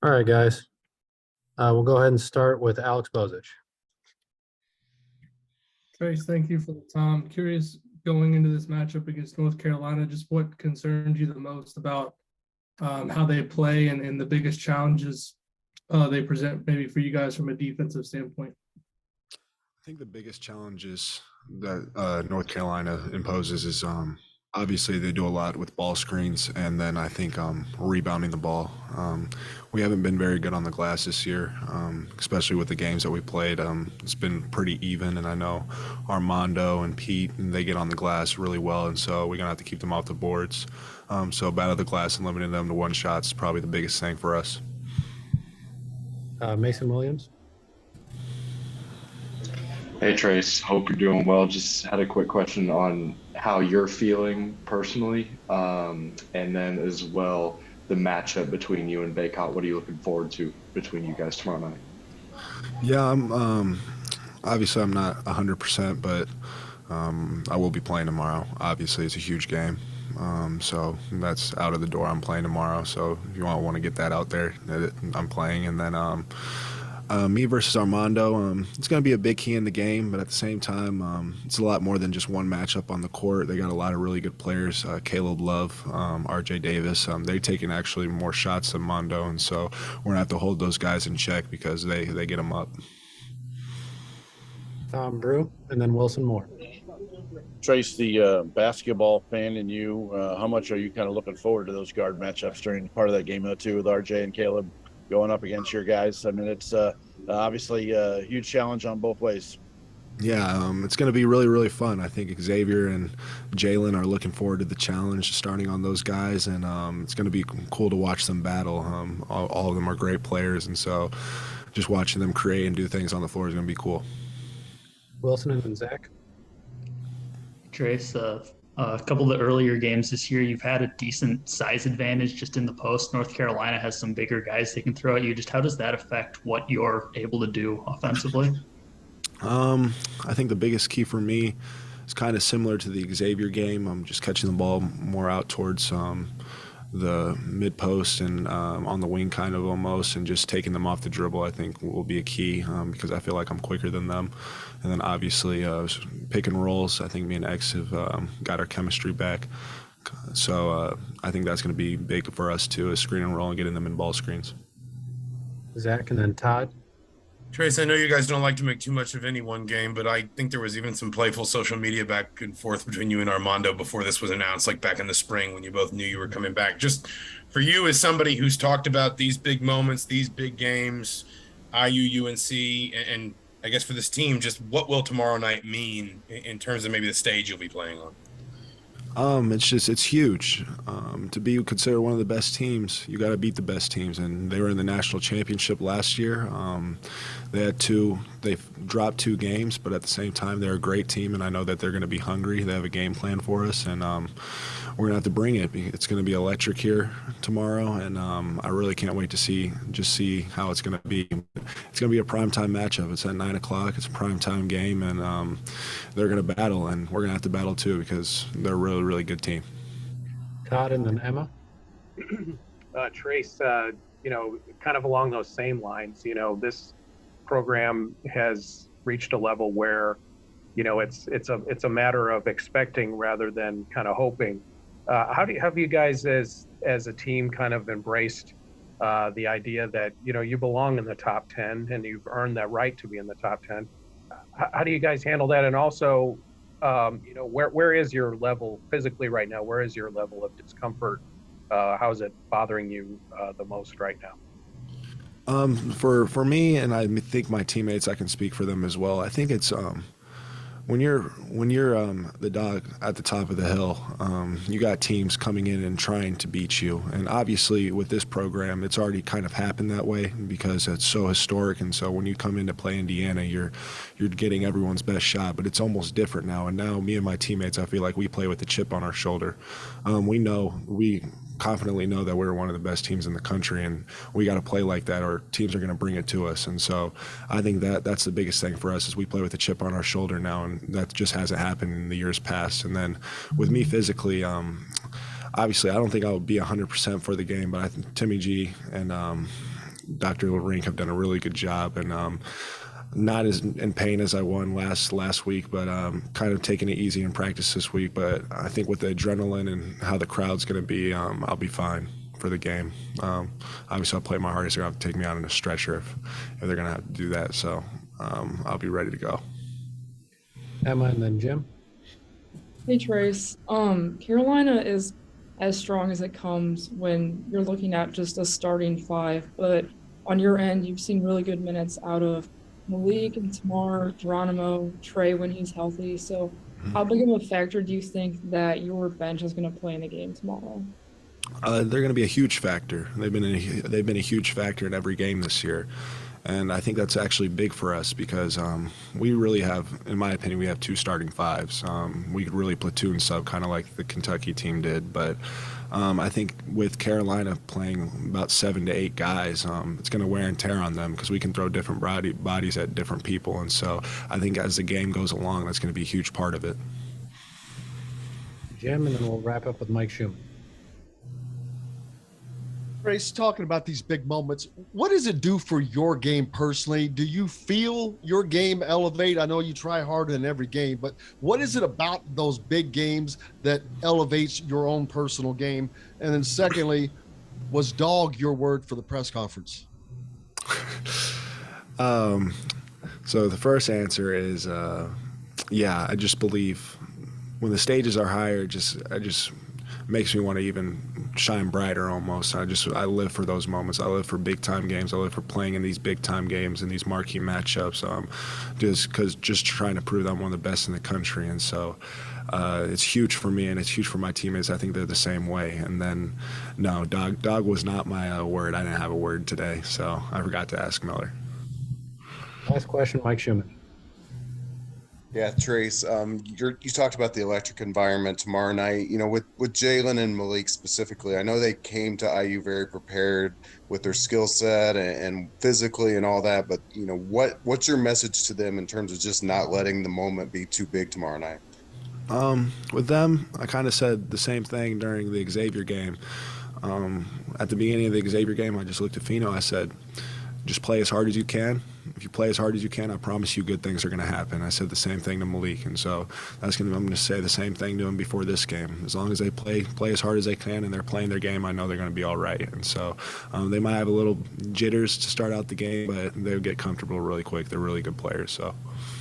All right, guys. We'll go ahead and start with Alex Bozich. Trayce, thank you for the time. Curious, going into this matchup against North Carolina, just what concerned you the most about how they play and the biggest challenges they present maybe for you guys from a defensive standpoint? I think the biggest challenges that North Carolina imposes is obviously they do a lot with ball screens, and then I think rebounding the ball. We haven't been very good on the glass this year, especially with the games that we played. It's been pretty even, and I know Armando and Pete, and they get on the glass really well, and so we're going to have to keep them off the boards. So battle the glass and limiting them to one shot is probably the biggest thing for us. Mason Williams. Hey Trayce, hope you're doing well. Just had a quick question on how you're feeling personally, and then as well the matchup between you and Baycott. What are you looking forward to between you guys tomorrow night? Yeah, I'm obviously I'm not 100%, but I will be playing tomorrow. Obviously, it's a huge game, so that's out of the door. I'm playing tomorrow, so if you want to get that out there, that I'm playing, and then me versus Armando, it's going to be a big key in the game, but at the same time, it's a lot more than just one matchup on the court. They got a lot of really good players, Caleb Love, RJ Davis. They're taking actually more shots than Mondo, and so we're going to have to hold those guys in check because they get them up. Tom Brew, and then Wilson Moore. Trayce, the basketball fan in you, how much are you kind of looking forward to those guard matchups during part of that game, too, with RJ and Caleb going up against your guys? I mean, it's obviously a huge challenge on both ways. Yeah, it's going to be really, really fun. I think Xavier and Jalen are looking forward to the challenge, starting on those guys, and it's going to be cool to watch them battle. All of them are great players, and so just watching them create and do things on the floor is going to be cool. Wilson and then Zach. Trayce, a couple of the earlier games this year, you've had a decent size advantage just in the post. North Carolina has some bigger guys they can throw at you. Just how does that affect what you're able to do offensively? I think the biggest key for me is kind of similar to the Xavier game. I'm just catching the ball more out towards the mid post and on the wing kind of almost, and just taking them off the dribble I think will be a key because I feel like I'm quicker than them. And then obviously pick and rolls, I think me and X have got our chemistry back. So I think that's going to be big for us too, is screen and roll and getting them in ball screens. Zach and then Todd. Trayce, I know you guys don't like to make too much of any one game, but I think there was even some playful social media back and forth between you and Armando before this was announced, like back in the spring when you both knew you were coming back. Just for you as somebody who's talked about these big moments, these big games, IU, UNC, and I guess for this team, just what will tomorrow night mean in terms of maybe the stage you'll be playing on? It's huge. To be considered one of the best teams, you got to beat the best teams, and they were in the national championship last year. They've dropped 2 games, but at the same time, they're a great team, and I know that they're going to be hungry. They have a game plan for us, and we're going to have to bring it. It's going to be electric here tomorrow, and I really can't wait to see how it's going to be. It's going to be a primetime matchup. It's at 9 o'clock. It's a primetime game, and they're going to battle, and we're going to have to battle too because they're a really, really good team. Todd and then Emma. Trayce, kind of along those same lines, this program has reached a level where, it's a matter of expecting rather than kind of hoping. Have you guys as a team kind of embraced the idea that, you belong in the top 10 and you've earned that right to be in the top 10? How do you guys handle that? And also, where is your level physically right now? Where is your level of discomfort? How is it bothering you the most right now? For me, and I think my teammates, I can speak for them as well. I think it's when you're the dog at the top of the hill, you got teams coming in and trying to beat you. And obviously with this program, it's already kind of happened that way because it's so historic. And so when you come in to play Indiana, you're getting everyone's best shot, but it's almost different now. And now me and my teammates, I feel like we play with a chip on our shoulder. We confidently know that we're one of the best teams in the country, and we got to play like that or teams are going to bring it to us. And so I think that's the biggest thing for us is we play with a chip on our shoulder now, and that just hasn't happened in the years past. And then with me physically, obviously I don't think I'll be 100% for the game, but I think Timmy G and Dr. Rink have done a really good job, and not as in pain as I won last week, but kind of taking it easy in practice this week. But I think with the adrenaline and how the crowd's going to be, I'll be fine for the game. Obviously, I'll play my hardest. They're going to have to take me out on a stretcher if they're going to have to do that. So I'll be ready to go. Emma and then Jim. Hey Trayce, Carolina is as strong as it comes when you're looking at just a starting five, but on your end, you've seen really good minutes out of Malik and Tamar, Geronimo, Trey when he's healthy. So how big of a factor do you think that your bench is going to play in the game tomorrow? They're going to be a huge factor. They've been a huge factor in every game this year, and I think that's actually big for us because we really have, in my opinion, we have two starting fives. We could really platoon sub kind of like the Kentucky team did, but I think with Carolina playing about 7 to 8 guys, it's going to wear and tear on them because we can throw different bodies at different people, and so I think as the game goes along, that's going to be a huge part of it. Jim, and then we'll wrap up with Mike Schumann. Trayce, talking about these big moments, what does it do for your game personally? Do you feel your game elevate? I know you try harder in every game, but what is it about those big games that elevates your own personal game? And then secondly, was dog your word for the press conference? So the first answer is, yeah, I just believe when the stages are higher, it just makes me want to even shine brighter almost. I live for those moments. I live for big time games. I live for playing in these big time games and these marquee matchups. Just trying to prove that I'm one of the best in the country. And so it's huge for me and it's huge for my teammates. I think they're the same way. And then no, dog was not my word. I didn't have a word today, so I forgot to ask Miller. Last question, Mike Schumann. Yeah, Trayce, you talked about the electric environment tomorrow night. You know, with Jalen and Malik specifically, I know they came to IU very prepared with their skill set and physically and all that. But you know, what's your message to them in terms of just not letting the moment be too big tomorrow night? With them, I kind of said the same thing during the Xavier game. At the beginning of the Xavier game, I just looked at Fino. I said, just play as hard as you can. If you play as hard as you can, I promise you good things are going to happen. I said the same thing to Malik, and so I'm going to say the same thing to him before this game. As long as they play as hard as they can and they're playing their game, I know they're going to be all right. And so they might have a little jitters to start out the game, but they'll get comfortable really quick. They're really good players. So.